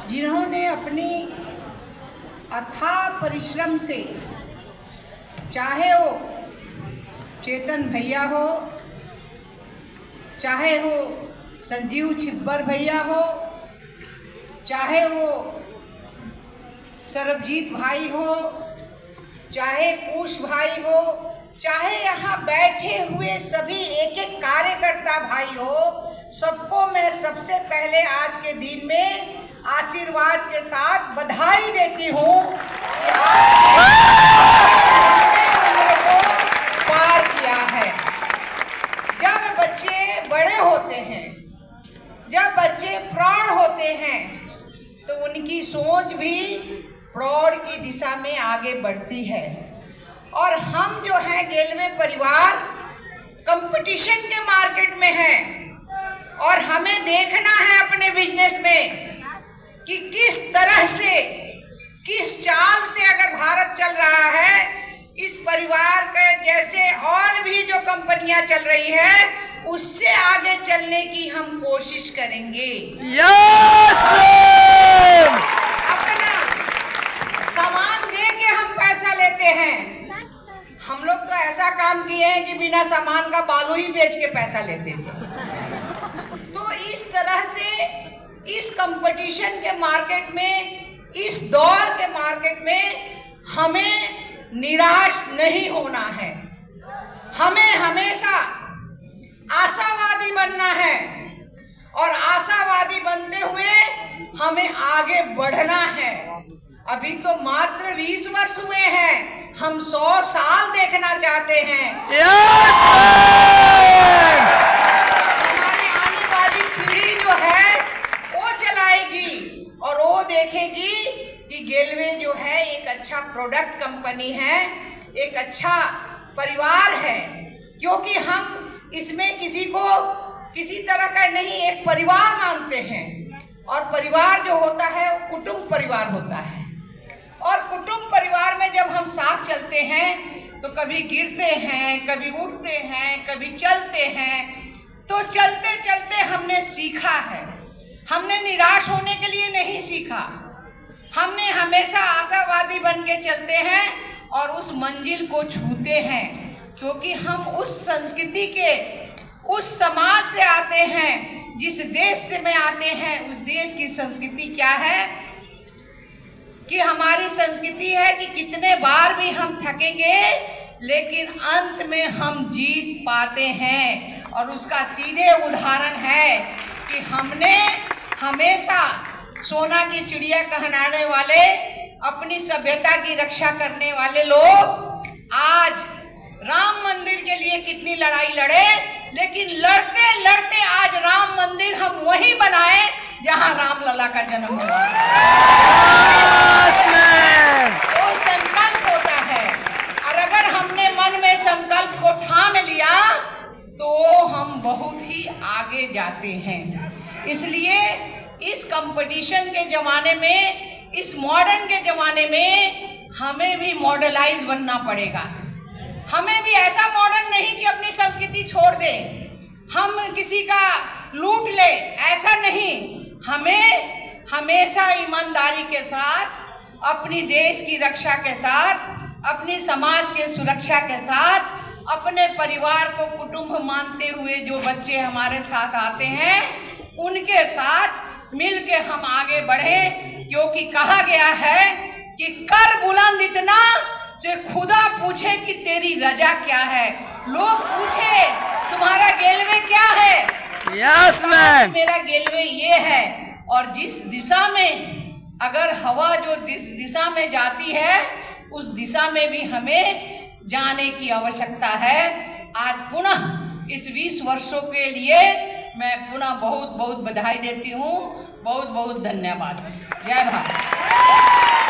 जिन्होंने अपनी अथाह परिश्रम से, चाहे वो चेतन भैया हो, चाहे वो संजीव छिब्बर भैया हो, चाहे वो सरबजीत भाई हो, चाहे कुश भाई हो, चाहे यहाँ बैठे हुए सभी एक एक कार्यकर्ता भाई हो, सबको मैं सबसे पहले आज के दिन में आशीर्वाद के साथ बधाई देती हूँ कि आपने उम्र को पार किया है। जब बच्चे बड़े होते हैं, जब बच्चे प्रौढ़ होते हैं, तो उनकी सोच भी प्रौढ़ की दिशा में आगे बढ़ती है। और हम जो है गेलवे परिवार कंपटीशन के मार्केट में हैं और हमें देखना है अपने बिजनेस में कि किस तरह से, किस चाल से अगर भारत चल रहा है, इस परिवार के जैसे और भी जो कंपनियां चल रही है उससे आगे चलने की हम कोशिश करेंगे। अपना सामान दे के हम पैसा लेते हैं। हम लोग तो ऐसा काम किए हैं कि बिना सामान का बालू ही बेच के पैसा लेते थे। तो इस तरह से इस कंपटीशन के मार्केट में, इस दौर के मार्केट में हमें निराश नहीं होना है। हमें हमेशा आशावादी बनना है और आशावादी बनते हुए हमें आगे बढ़ना है। अभी तो मात्र 20 वर्ष हुए हैं, हम 100 साल देखना चाहते हैं। हमारी आने वाली पीढ़ी जो है वो चलाएगी और वो देखेगी कि गेलवे जो है एक अच्छा प्रोडक्ट कंपनी है, एक अच्छा परिवार है। क्योंकि हम इसमें किसी को किसी तरह का नहीं, एक परिवार मानते हैं। और परिवार जो होता है वो कुटुंब परिवार होता है। और कुटुंब परिवार में जब हम साथ चलते हैं तो कभी गिरते हैं, कभी उठते हैं, कभी चलते हैं। तो चलते चलते हमने सीखा है। हमने निराश होने के लिए नहीं सीखा, हमने हमेशा आशावादी बन के चलते हैं और उस मंजिल को छूते हैं। क्योंकि हम उस संस्कृति के, उस समाज से आते हैं, जिस देश से में आते हैं। उस देश की संस्कृति क्या है कि हमारी संस्कृति है कि कितने बार भी हम थकेंगे लेकिन अंत में हम जीत पाते हैं। और उसका सीधे उदाहरण है कि हमने हमेशा सोना की चिड़िया कहलाने वाले, अपनी सभ्यता की रक्षा करने वाले लोग आज राम मंदिर के लिए कितनी लड़ाई लड़े, लेकिन लड़ते लड़ते आज राम मंदिर हम वहीं बनाए जहां रामलला का जन्म हुआ। वो संकल्प होता है और अगर हमने मन में संकल्प को ठान लिया तो हम बहुत ही आगे जाते हैं। इसलिए इस कंपटीशन के जमाने में, इस मॉडर्न के जमाने में हमें भी मॉडलाइज बनना पड़ेगा। हमें भी ऐसा मॉडर्न नहीं कि अपनी संस्कृति छोड़ दें, हम किसी का लूट ले, ऐसा नहीं। हमें हमेशा ईमानदारी के साथ, अपनी देश की रक्षा के साथ, अपनी समाज के सुरक्षा के साथ, अपने परिवार को कुटुंब मानते हुए जो बच्चे हमारे साथ आते हैं उनके साथ मिलके हम आगे बढ़ें। क्योंकि कहा गया है कि कर बुलंद इतना से खुदा पूछे कि तेरी रजा क्या है। लोग पूछे तुम्हारा गेलवे क्या है? यस मैम, मेरा गेलवे ये है। और जिस दिशा में, अगर हवा जो दिशा में जाती है उस दिशा में भी हमें जाने की आवश्यकता है। आज पुनः इस 20 वर्षों के लिए मैं पुनः बहुत बहुत बधाई देती हूँ। बहुत बहुत धन्यवाद। जय भारत।